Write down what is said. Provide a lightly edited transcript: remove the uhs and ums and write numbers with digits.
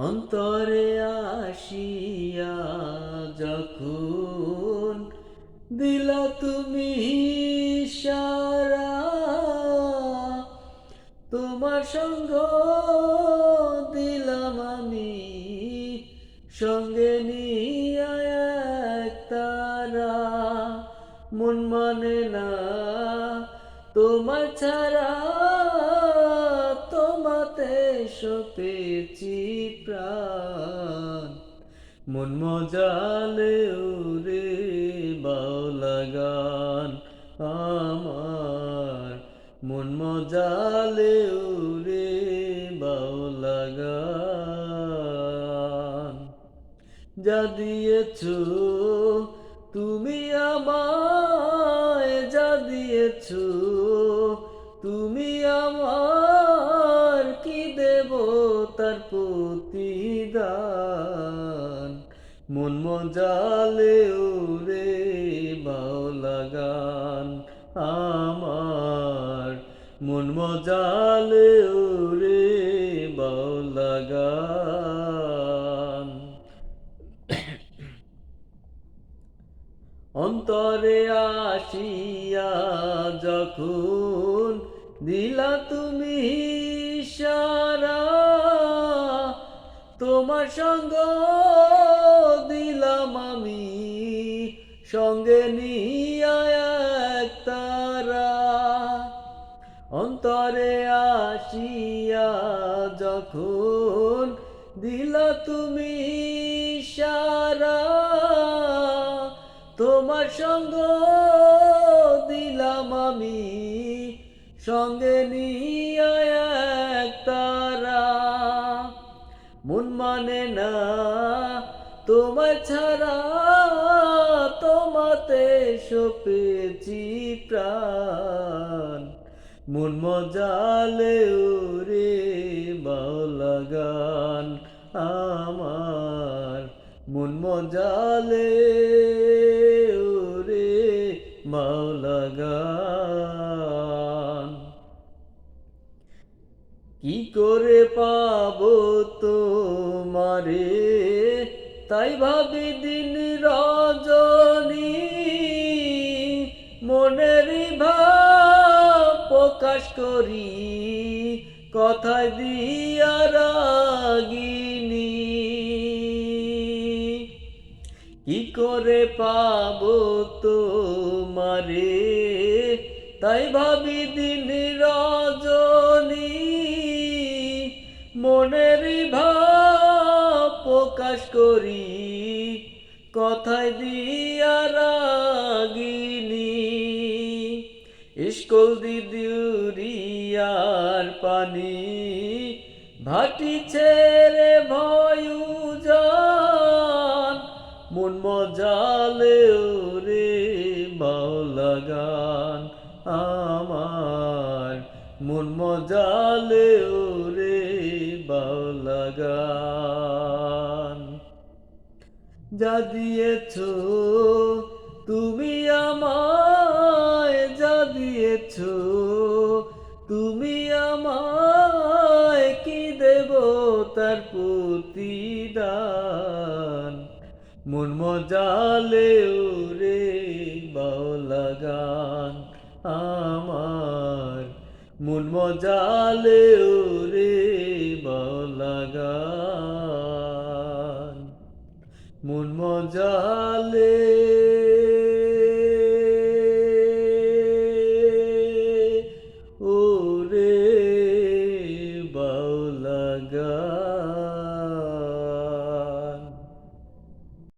অন্তরে আসিয়া যখন দিলা তুমি সারা, তোমার সঙ্গ দিলাম আমি সঙ্গে নিয়া এক তারা। মন মানে না তোমার ছাড়া, তোমাতে সপেছি প্রাণ। মন মজালে ওরে বাউলা গান আমার, মন মজালে ওরে বাউলা গান। যা দিয়েছো তুমি আমায়, যা দিয়েছো তুমি আমার, কি দেব তার প্রতিদান। মন মজালে ওরে বাউলা গান আমার, মন মজালে ওরে বাউলা গান। অন্তরে আসিয়া যখন দিলা তুমি সারা, তোমার সঙ্গ দিলাম আমি সঙ্গে নিয়া এক তারা। অন্তরে আসিয়া যখন দিলা তুমি সারা, তোমার সঙ্গ দিলাম আমি সঙ্গে নিয়া এক তারা। মন মানে না তোমার ছাড়া, তোমাতে সপেছি প্রাণ। মন মজালে ওরে বাউলা গান আমার, মন মজালে ওরে বাউলা গান। কি করে পাবো তোমারে তাই ভাবি দিন রজনী, মনের ভাব প্রকাশ করি কথায় দিয়া রাগিনী। কি করে পাবো তোমারে তাই ভাবি দিন রজনী, মনের ভাব প্রকাশ করি কথায় দিয়া রাগিনী। স্কুল দিদিউরিয়ার পানি ভাটি ছেড়ে ভয়ু যান, মন মজালে ওরে বাউলা গান আমার, মন মজালে ওরে বাউলা গান। যা দিয়েছো তুমি আমায়, যা দিয়েছো তুমি আমায়, কি দেব তার প্রতিদান। মন মজালে ওরে বাউলা গান আমার, মন মজালে ওরে বাউলা গান। মন মজালে ওরে বাউলা গান।